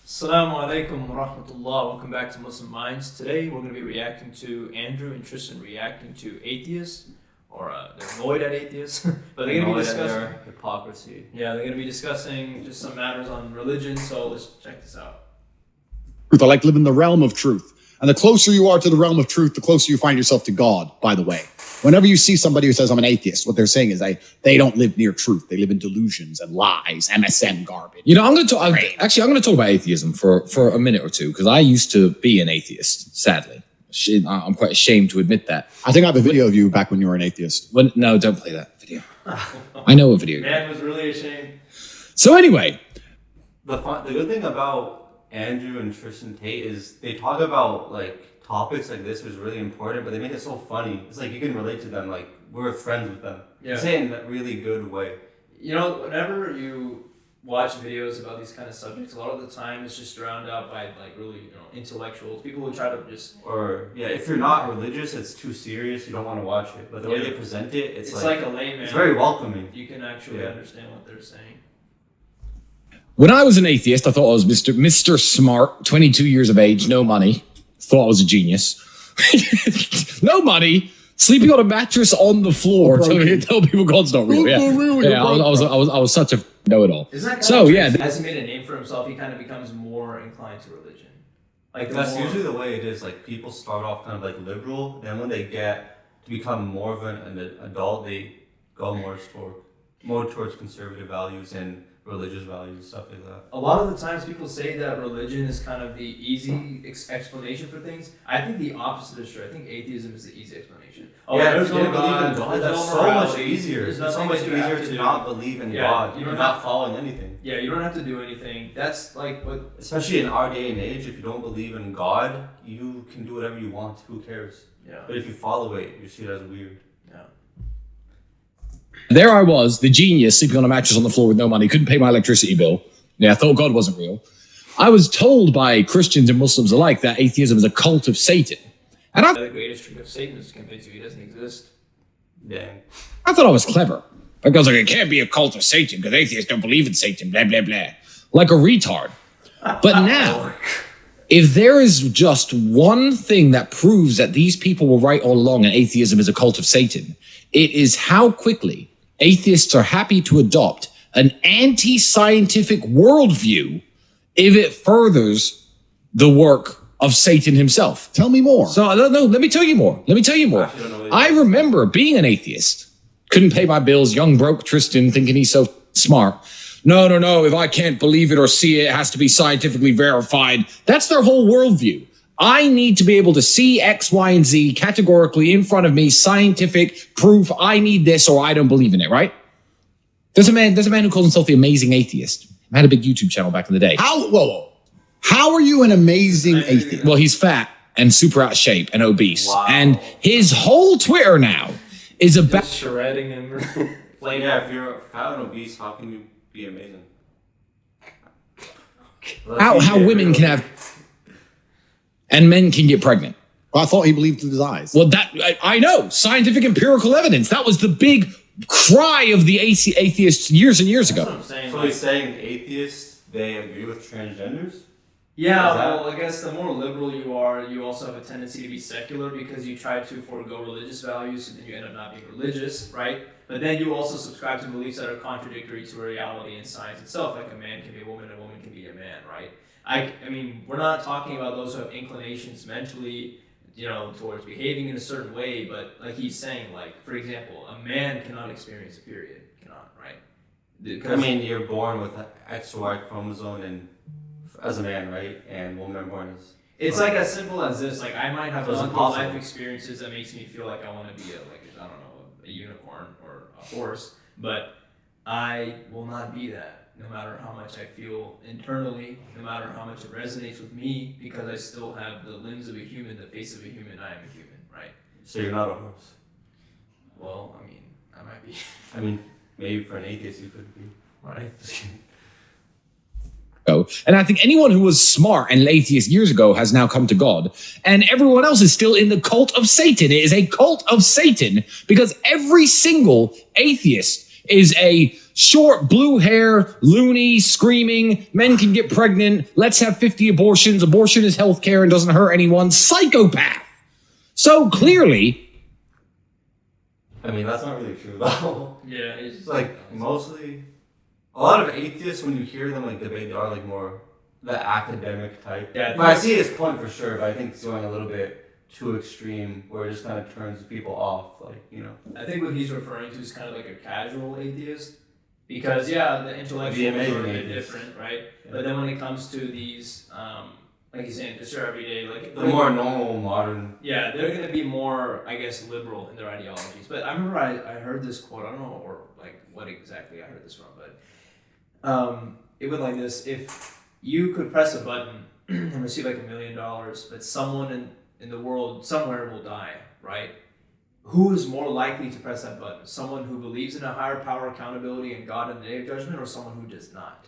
Assalamu alaikum wa rahmatullah. Welcome back to Muslim Minds. Today we're going to be reacting to Andrew and Tristan reacting to atheists, or they're annoyed at atheists, but they're going to be discussing their hypocrisy. Yeah, they're going to be discussing just some matters on religion. So let's check this out. I like live in the realm of truth. And the closer you are to the realm of truth, the closer you find yourself to God, by the way. Whenever you see somebody who says, I'm an atheist, what they're saying is they don't live near truth. They live in delusions and lies, MSM garbage. You know, I'm going to talk about atheism for a minute or two, because I used to be an atheist, sadly. I'm quite ashamed to admit that. I think I have a video of you back when you were an atheist. No, don't play that video. I know what video. Man was really ashamed. So anyway. The good thing about Andrew and Tristan Tate is they talk about like topics like this was really important, but they make it so funny. It's like you can relate to them, like we're friends with them. Yeah. They say it in a really good way. You know, whenever you watch videos about these kind of subjects, a lot of the time it's just drowned out by like really, intellectuals, people who try to just... Or, yeah, if you're not religious, it's too serious, you don't want to watch it. But the way they present it, it's like a layman. It's very welcoming. You can actually understand what they're saying. When I was an atheist, I thought I was Mr. Smart, 22 years of age, no money. Thought I was a genius. No money, sleeping on a mattress on the floor. Tell people God's not real. Yeah, I was such a know-it-all. As he made a name for himself, he kind of becomes more inclined to religion. Like that's usually the way it is. Like people start off kind of like liberal, then when they get to become more of an adult, they go more towards conservative values and religious values, stuff like that. A lot of the times people say that religion is kind of the easy explanation for things. I think the opposite is true. I think atheism is the easy explanation. There's no God. That's so much easier. It's so much easier to not believe in God. You're not following anything. Yeah, you don't have to do anything. That's like what... Especially in our day and age, if you don't believe in God, you can do whatever you want. Who cares? Yeah. But if you follow it, you see it as weird. Yeah. There I was, the genius, sleeping on a mattress on the floor with no money, couldn't pay my electricity bill. Yeah, I thought God wasn't real. I was told by Christians and Muslims alike that atheism is a cult of Satan. And the greatest trick of Satan is to convince you he doesn't exist. Dang. I thought I was clever. Because it can't be a cult of Satan, because atheists don't believe in Satan, blah, blah, blah. Like a retard. But now, if there is just one thing that proves that these people were right all along and atheism is a cult of Satan, it is how quickly atheists are happy to adopt an anti-scientific worldview if it furthers the work of Satan himself. Tell me more. So, no, let me tell you more. I remember being an atheist. Couldn't pay my bills, young broke Tristan thinking he's so smart. No, if I can't believe it or see it, it has to be scientifically verified. That's their whole worldview. I need to be able to see X, Y, and Z categorically in front of me, scientific proof. I need this or I don't believe in it, right? There's a man who calls himself the Amazing Atheist. I had a big YouTube channel back in the day. Whoa. How are you an amazing atheist? Well, he's fat and super out of shape and obese. Wow. And his whole Twitter now is about... Just shredding him. Yeah, if you're fat and obese, how can you be amazing? How women can have... And men can get pregnant. Well, I thought he believed in his eyes. Well, I know. Scientific empirical evidence. That was the big cry of the atheists years and years ago. That's what I'm saying. So he's saying atheists, they agree with transgenders? Yeah, well, I guess the more liberal you are, you also have a tendency to be secular because you try to forego religious values, so then you end up not being religious, right? But then you also subscribe to beliefs that are contradictory to reality and science itself, like a man can be a woman and a woman can be a man, right? I mean, we're not talking about those who have inclinations mentally, towards behaving in a certain way, but like he's saying, like, for example, a man cannot experience a period, right? I mean, you're born with an X or Y chromosome and as a man, right? And women are born as... It's like as simple as this. Like, I might have life experiences that makes me feel like I want to be a unicorn or a horse, but I will not be that. No matter how much I feel internally, no matter how much it resonates with me, because I still have the limbs of a human, the face of a human, I am a human, right? So you're not a horse? Well, I mean, I might be. I mean, maybe for an atheist you could be. Right. And I think anyone who was smart and atheist years ago has now come to God. And everyone else is still in the cult of Satan. It is a cult of Satan because every single atheist is a Short, blue hair, loony, screaming, men can get pregnant, let's have 50 abortions, abortion is healthcare and doesn't hurt anyone, psychopath. So clearly, I mean, that's not really true though. Yeah, it's It's like mostly a lot of atheists, when you hear them like debate, they are like more the academic type. Yeah, but I see his point for sure. But I think it's going a little bit too extreme, where it just kind of turns people off. Like, you know, I think what he's referring to is kind of like a casual atheist, because the intellectuals The are amazing a bit atheist. different, right? Yeah. But then when it comes to these, like he's saying, just your everyday, like the more normal, modern. yeah, they're gonna be more, I guess, liberal in their ideologies. But I remember I heard this quote. I don't know or like what exactly I heard this from, but it went like this: if you could press a button and receive like $1 million, but someone in the world somewhere will die, right? Who is more likely to press that button? Someone who believes in a higher power, accountability, and God in the day of judgment, or someone who does not?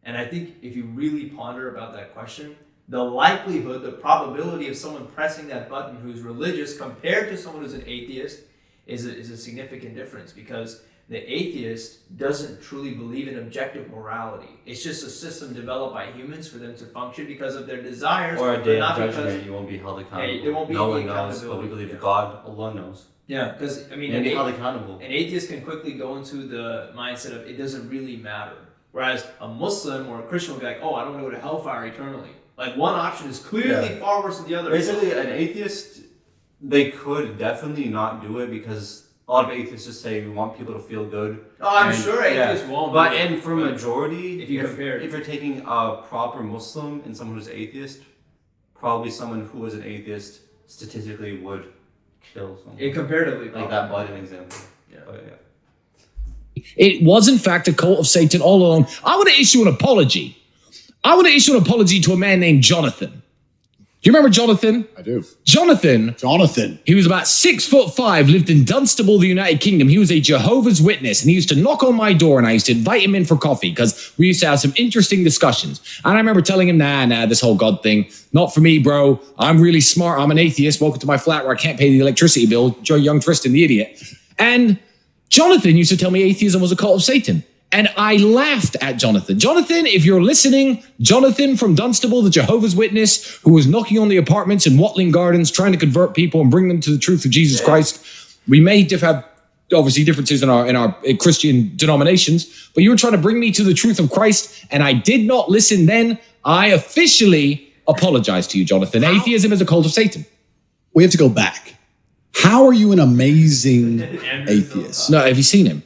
And I think if you really ponder about that question, the likelihood, the probability of someone pressing that button who's religious compared to someone who's an atheist is a significant difference, because the atheist doesn't truly believe in objective morality. It's just a system developed by humans for them to function because of their desires. Or a but day not of because- judgment, you won't be held accountable. there won't be no any one knows, but we accountability. believe Yeah. God alone knows. Yeah, because I mean, And be held accountable. an atheist can quickly go into the mindset of it doesn't really matter. Whereas a Muslim or a Christian will be like, oh, I don't want to go to hellfire eternally. Like one option is clearly Yeah. far worse than the other. Basically, an atheist, they could definitely not do it, because a lot of atheists just say we want people to feel good. Oh, I'm And- sure atheists won't. But do it, and for but majority, if you compare it. if you're taking a proper Muslim and someone who's atheist, probably someone who was an atheist statistically would kill someone. comparatively, Like that Biden example. Yeah. But yeah. it was in fact a cult of Satan all along. I want to issue an apology. I want to issue an apology to a man named Jonathan. Do you remember Jonathan? I do. Jonathan, he was about 6'5", lived in Dunstable, the United Kingdom. He was a Jehovah's Witness, and he used to knock on my door, and I used to invite him in for coffee because we used to have some interesting discussions. And I remember telling him, nah, this whole God thing, not for me, bro. I'm really smart. I'm an atheist. Welcome to my flat where I can't pay the electricity bill. Young Tristan, the idiot. And Jonathan used to tell me atheism was a cult of Satan. And I laughed at Jonathan. Jonathan, if you're listening, Jonathan from Dunstable, the Jehovah's Witness, who was knocking on the apartments in Watling Gardens, trying to convert people and bring them to the truth of Jesus Christ. We may have obviously differences in our Christian denominations, but you were trying to bring me to the truth of Christ, and I did not listen then. I officially apologize to you, Jonathan. Atheism is a cult of Satan. We have to go back. How are you an amazing atheist? No, have you seen him?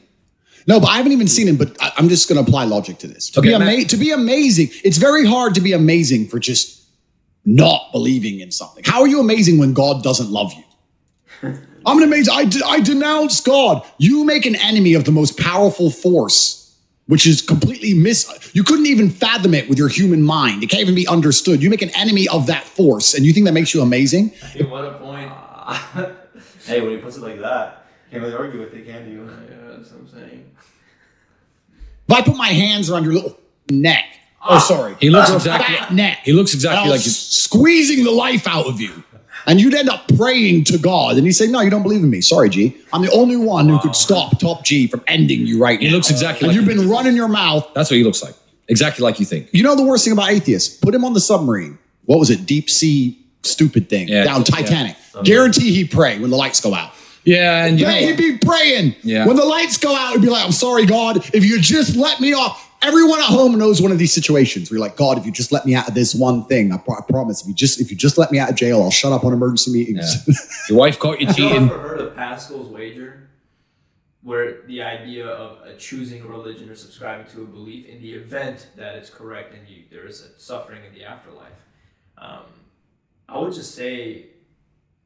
No, but I haven't even seen him, but I'm just going to apply logic to this. To Okay, be amazing, it's very hard to be amazing for just not believing in something. How are you amazing when God doesn't love you? I'm an amazing, I denounce God. You make an enemy of the most powerful force, which is completely you couldn't even fathom it with your human mind. It can't even be understood. You make an enemy of that force, and you think that makes you amazing? Hey, what a point. Hey, when he puts it like that, can't really argue with it, can you? Yeah, that's what I'm saying. If I put my hands around your little neck, sorry, He looks fat exactly. neck. He looks And exactly I like was you. squeezing the life out of you. And you'd end up praying to God. And he'd say, no, you don't believe in me. Sorry, G. I'm the only one who could stop Top G from ending you right now. He looks exactly And like you've you. been running your mouth. That's what he looks like. Exactly like you think. You know the worst thing about atheists? Put him on the submarine. What was it? Deep sea stupid thing. Yeah, down yeah. Titanic. Guarantee he'd pray when the lights go out. Yeah, and you know He'd be praying. Yeah. When the lights go out, he'd be like, I'm sorry, God, if you just let me off. Everyone at home knows one of these situations where you're like, God, if you just let me out of this one thing, I promise, if you just let me out of jail, I'll shut up on emergency meetings. Yeah. Your wife caught you Have you cheating. ever heard of Pascal's wager? Where the idea of choosing a religion or subscribing to a belief in the event that it's correct and there is a suffering in the afterlife. I would just say,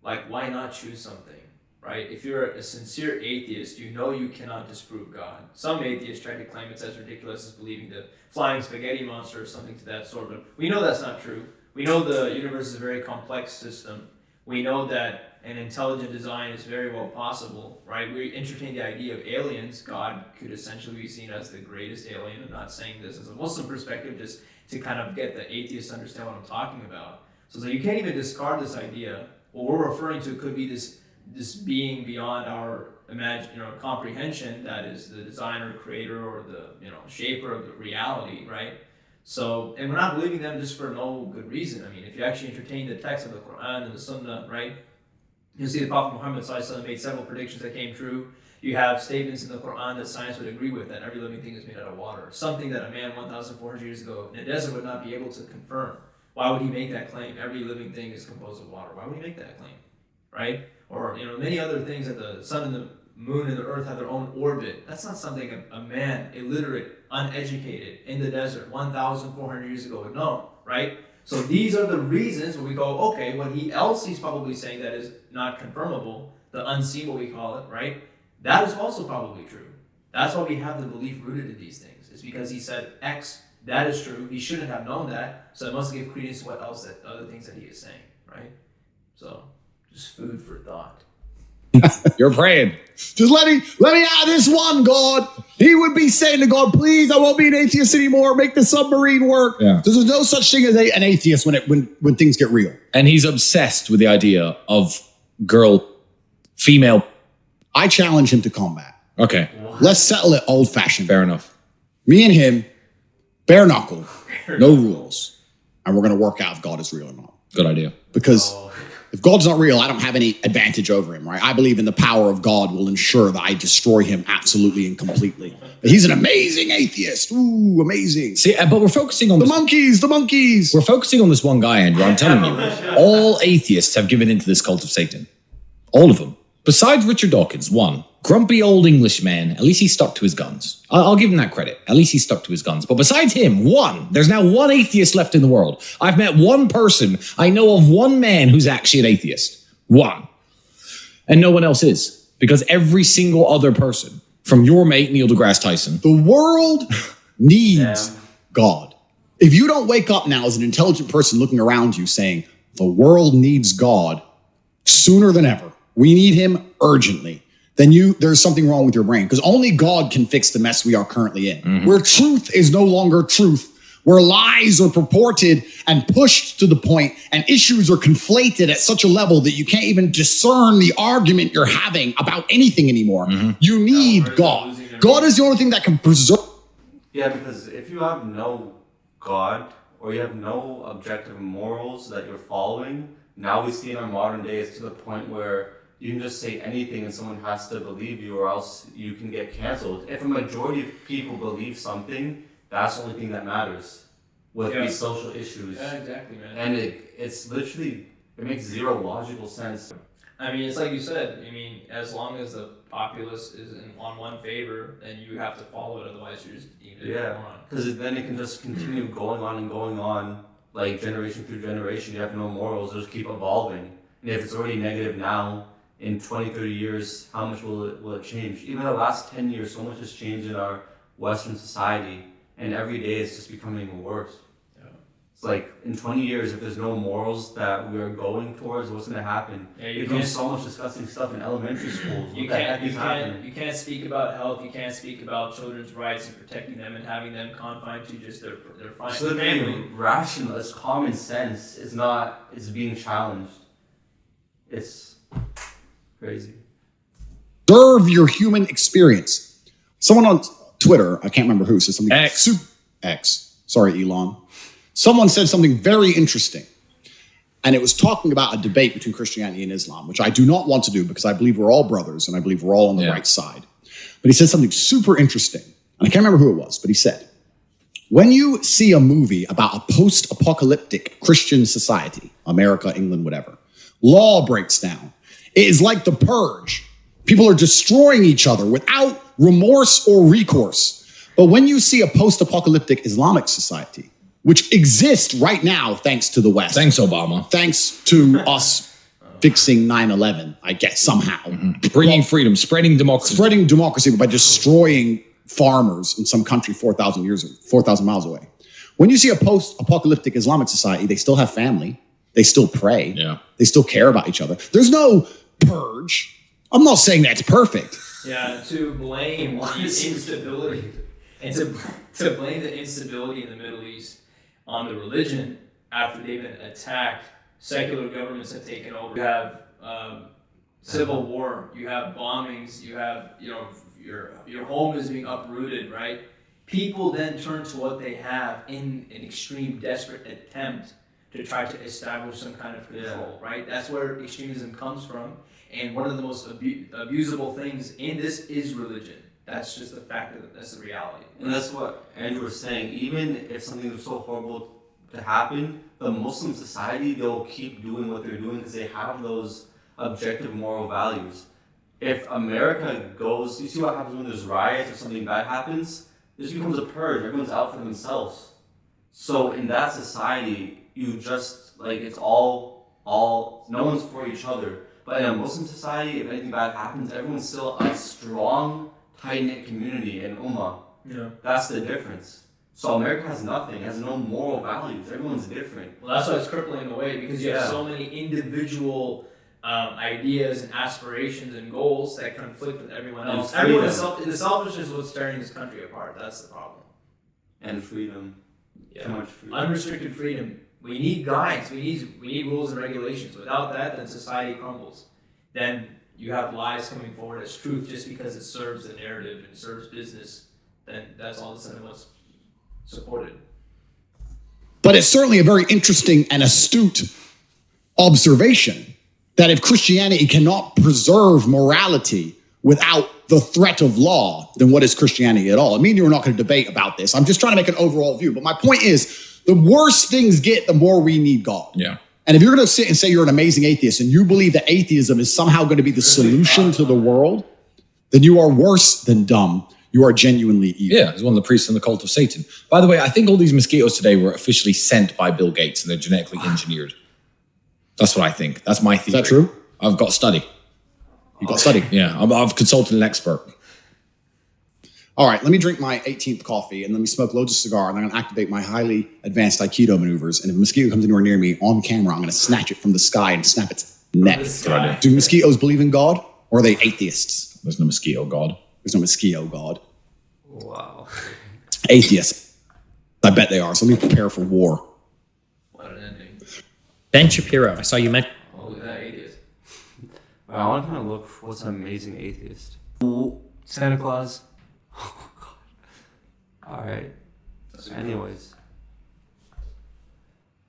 like, why not choose something, right? If you're a sincere atheist, you know you cannot disprove God. Some atheists try to claim it's as ridiculous as believing the flying spaghetti monster or something to that sort, but we know that's not true. We know the universe is a very complex system. We know that an intelligent design is very well possible, right? We entertain the idea of aliens. God could essentially be seen as the greatest alien. I'm not saying this as a Muslim perspective, just to kind of get the atheists to understand what I'm talking about. So you can't even discard this idea. What we're referring to could be this being beyond our comprehension that is the designer, creator, or the shaper of the reality, right? So, and we're not believing them just for no good reason. I mean, if you actually entertain the text of the Quran and the Sunnah, right, you see the Prophet Muhammad ﷺ made several predictions that came true. You have statements in the Quran that science would agree with, that every living thing is made out of water. Something that a man 1,400 years ago in a desert would not be able to confirm. Why would he make that claim? Every living thing is composed of water. Why would he make that claim, right? Or many other things, that the sun and the moon and the earth have their own orbit. That's not something a man, illiterate, uneducated, in the desert 1,400 years ago would know, right? So these are the reasons where we go, okay, what he's probably saying that is not confirmable, the unseen, what we call it, right? That is also probably true. That's why we have the belief rooted in these things. It's because he said X, that is true. He shouldn't have known that, so it must give credence to what else, that other things that he is saying, right? So, just food for thought. You're praying. Just let me out this one, God. He would be saying to God, please, I won't be an atheist anymore. Make the submarine work. Yeah. There's no such thing as an atheist when things get real. And he's obsessed with the idea of female. I challenge him to combat. Okay, Let's settle it old-fashioned. fair enough. Me and him, bare knuckle, no rules. And we're going to work out if God is real or not. Good idea. Because if God's not real, I don't have any advantage over him, right? I believe in the power of God will ensure that I destroy him absolutely and completely. But he's an amazing atheist. Ooh, amazing. See, but we're focusing on The monkeys. We're focusing on this one guy, Andrew. I'm telling you, all atheists have given into this cult of Satan. All of them. Besides Richard Dawkins, one, grumpy old Englishman, at least he stuck to his guns. I'll give him that credit. At least he stuck to his guns. But besides him, there's now one atheist left in the world. I've met one person. I know of one man who's actually an atheist. One. And no one else is. Because every single other person, from your mate Neil deGrasse Tyson. The world needs God. If you don't wake up now as an intelligent person looking around you saying, the world needs God sooner than ever, we need him urgently, then there's something wrong with your brain, because only God can fix the mess we are currently in. Mm-hmm. Where truth is no longer truth, where lies are purported and pushed to the point, and issues are conflated at such a level that you can't even discern the argument you're having about anything anymore. Mm-hmm. You need God. God is the only thing that can preserve. Yeah, because if you have no God, or you have no objective morals that you're following, now we see in our modern days to the point where you can just say anything and someone has to believe you, or else you can get canceled. If a majority of people believe something, that's the only thing that matters with these social issues. Yeah, exactly, man. And it's literally, it makes zero logical sense. I mean, it's like you said. I mean, as long as the populace is on one favor, then you have to follow it. Otherwise, you're just deemed a moron. Because then it can just continue going on, like generation through generation. You have no morals. They'll just keep evolving. And if it's already negative now, in 20, 30 years, how much will it change? Even the last 10 years, so much has changed in our Western society, and every day it's just becoming worse. Yeah. It's like, in 20 years, if there's no morals that we're going towards, what's going to happen? Yeah, there's so much disgusting stuff in elementary schools. You can't speak about health, you can't speak about children's rights and protecting them and having them confined to just their family. Rational, it's common sense. It's being challenged. It's crazy. Observe your human experience. Someone on Twitter, I can't remember who, said something. X. Sorry, Elon. Someone said something very interesting. And it was talking about a debate between Christianity and Islam, which I do not want to do because I believe we're all brothers and I believe we're all on the right side. But he said something super interesting. And I can't remember who it was, but he said, when you see a movie about a post-apocalyptic Christian society, America, England, whatever, law breaks down. It is like the purge. People are destroying each other without remorse or recourse. But when you see a post-apocalyptic Islamic society, which exists right now thanks to the West. Thanks, Obama. Thanks to us fixing 9/11, I guess, somehow. Mm-hmm. Bringing freedom, spreading democracy. Spreading democracy by destroying farmers in some country 4,000 miles away. When you see a post-apocalyptic Islamic society, they still have family. They still pray. Yeah. They still care about each other. There's no purge. I'm not saying that's perfect. Yeah, to blame the instability and to blame the instability in the Middle East on the religion after they've been attacked, secular governments have taken over. You have civil war, you have bombings, you have, your home is being uprooted, right? People then turn to what they have in an extreme, desperate attempt to try to establish some kind of control, right? That's where extremism comes from. And one of the most abusable things in this is religion. That's just the fact that that's the reality. And that's what Andrew was saying. Even if something is so horrible to happen, the Muslim society, they'll keep doing what they're doing because they have those objective moral values. If America goes, you see what happens when there's riots or something bad happens? This becomes a purge. Everyone's out for themselves. So in that society, you just, like, it's all, no one's for each other. But in a Muslim society, if anything bad happens, everyone's still a strong, tight-knit community and ummah. Yeah. That's the difference. So America has nothing, has no moral values. Everyone's different. Well, that's why it's crippling in a way, because you have so many individual ideas and aspirations and goals that conflict with everyone else. The selfishness is what's tearing this country apart. That's the problem. And freedom. Yeah. Too much freedom. Unrestricted freedom. We need guides. We need rules and regulations. Without that, then society crumbles. Then you have lies coming forward as truth just because it serves the narrative and serves business. Then that's all of a sudden what's supported. But it's certainly a very interesting and astute observation that if Christianity cannot preserve morality without the threat of law, then what is Christianity at all? I mean, you're not going to debate about this. I'm just trying to make an overall view. But my point is, the worse things get, the more we need God. Yeah. And if you're going to sit and say you're an amazing atheist and you believe that atheism is somehow going to be the solution to the world, then you are worse than dumb. You are genuinely evil. Yeah, he's one of the priests in the cult of Satan. By the way, I think all these mosquitoes today were officially sent by Bill Gates and they're genetically engineered. That's what I think. That's my theory. Is that true? I've got to study. You've got to study. Yeah, I've consulted an expert. All right, let me drink my 18th coffee and let me smoke loads of cigar and I'm going to activate my highly advanced Aikido maneuvers. And if a mosquito comes anywhere near me on camera, I'm going to snatch it from the sky and snap its neck. Do mosquitoes believe in God or are they atheists? There's no mosquito god. There's no mosquito God. Wow. Atheists. I bet they are. So let me prepare for war. What an ending. Ben Shapiro, I saw you met. Oh, look at that atheist. I want to kind of look for what's an amazing atheist. Santa Claus. Oh, God. All right. Anyways.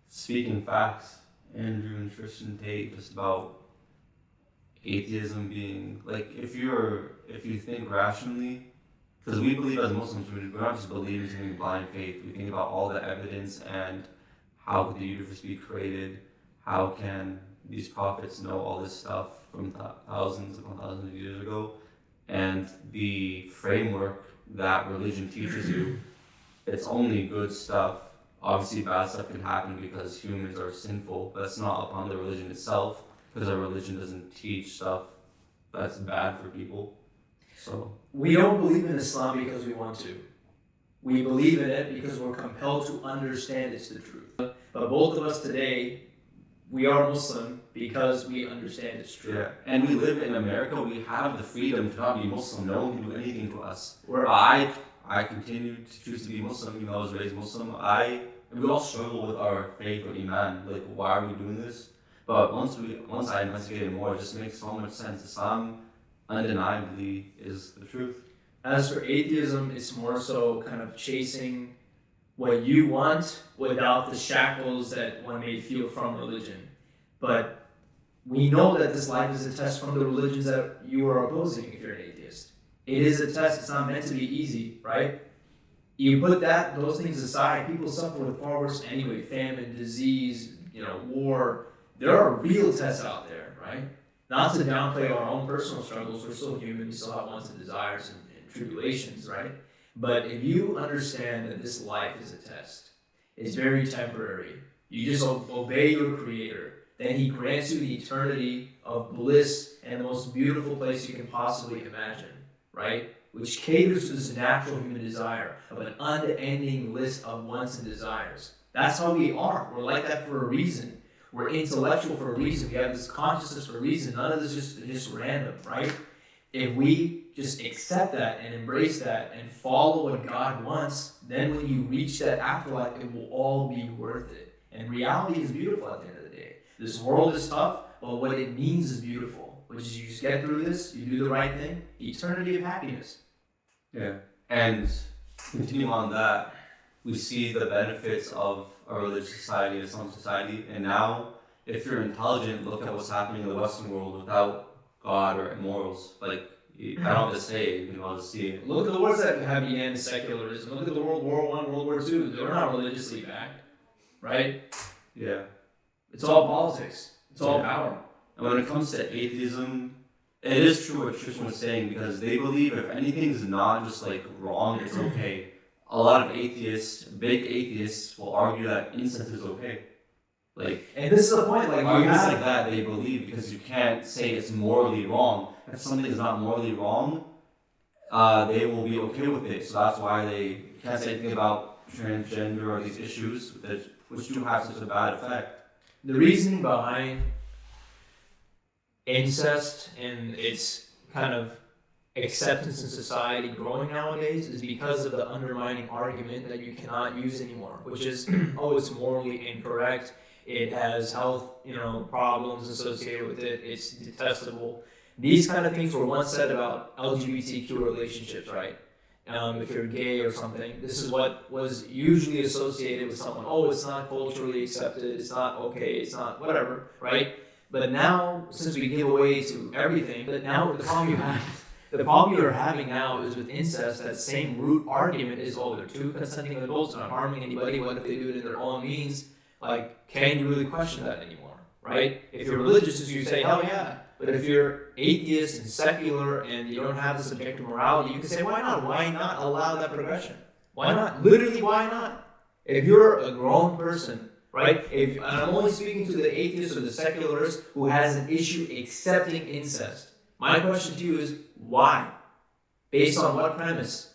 Speaking facts, Andrew and Tristan Tate, just about atheism being, like, if you think rationally, because we believe as Muslims, we're not just believing in blind faith. We think about all the evidence and how could the universe be created, how can these prophets know all this stuff from thousands upon thousands of years ago, and the framework that religion teaches you, it's only good stuff. Obviously bad stuff can happen because humans are sinful, but it's not upon the religion itself, because our religion doesn't teach stuff that's bad for people. So We don't believe in Islam because we want to. We believe in it because we're compelled to understand it's the truth. But both of us today, we are Muslim because we understand it's true. yeah, and we live in America. We have the freedom to not be Muslim. No one can do anything to us. I continue to choose to be Muslim, even though I was raised Muslim. We all struggle with our faith or iman. Like, why are we doing this? But once I investigated more, it just makes so much sense. Islam undeniably is the truth. As for atheism, it's more so kind of chasing what you want without the shackles that one may feel from religion. But we know that this life is a test from the religions that you are opposing if you're an atheist. It is a test. It's not meant to be easy, right? You put those things aside, people suffer with far worse anyway. Famine, disease, war. There are real tests out there, right? Not to downplay our own personal struggles. We're still human. We still have wants and desires and tribulations, right? But if you understand that this life is a test, it's very temporary. You just obey your Creator. Then He grants you the eternity of bliss and the most beautiful place you can possibly imagine, right? Which caters to this natural human desire of an unending list of wants and desires. That's how we are. We're like that for a reason. We're intellectual for a reason. We have this consciousness for a reason. None of this is just random, right? If we just accept that and embrace that and follow what God wants, then when you reach that afterlife, it will all be worth it. And reality is beautiful at the end of the day. This world is tough, but what it means is beautiful. which is you just get through this, you do the right thing, eternity of happiness. Yeah. And continuing on that, we see the benefits of a religious society, a Islamic society, and now, if you're intelligent, look at what's happening in the Western world without God or morals. Like, I don't have to say it, you can all just see it. Look at the wars that have began in secularism. Look at the World War I, World War II. They're not religiously backed, right? Yeah. It's all politics. It's all power. And when it comes to atheism, it is true what Tristan was saying, because they believe if anything's not just like wrong, it's okay. A lot of atheists, big atheists, will argue that incense is okay. Like, and this is the point, like, arguments like that they believe, because you can't say it's morally wrong. If something is not morally wrong, they will be okay with it. So that's why they can't say anything about transgender or these issues which do have such a bad effect. The reasoning behind incest and its kind of acceptance in society growing nowadays is because of the undermining argument that you cannot use anymore, which is, oh, it's morally incorrect. It has health, problems associated with it. It's detestable. These kind of things were once said about LGBTQ relationships, right? If you're gay or something, this is what was usually associated with someone. Oh, it's not culturally accepted. It's not okay. It's not whatever, right? But now, since we give away to everything, but now the problem you're having now is with incest. That same root argument is, oh, they're two consenting adults, not harming anybody. What if they do it in their own means? Like, can you really question that anymore, right? If you're religious, you say, hell yeah. But if you're atheist and secular and you don't have the subjective morality, you can say, why not? Why not allow that progression? Why not? Literally, why not? If you're a grown person, right? And I'm only speaking to the atheist or the secularist who has an issue accepting incest. My question to you is, why? Based on what premise?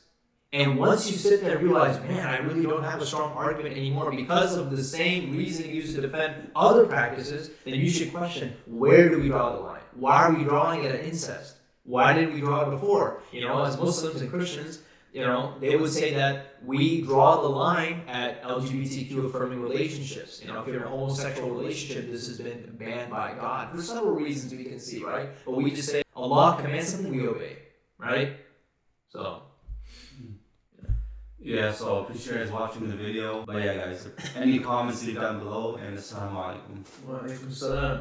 And once you sit there and realize, man, I really don't have a strong argument anymore because of the same reasoning used to defend other practices, then you should question, where do we draw the line? Why are we drawing it at incest? Why didn't we draw it before? As Muslims and Christians, they would say that we draw the line at LGBTQ affirming relationships. If you're in a homosexual relationship, this has been banned by God for several reasons we can see, right? But we just say Allah commands something, we obey, right? So. Yeah, so appreciate you guys watching the video. But yeah, guys, any comments leave down below, and assalamu alaikum. Wa alaikum salam.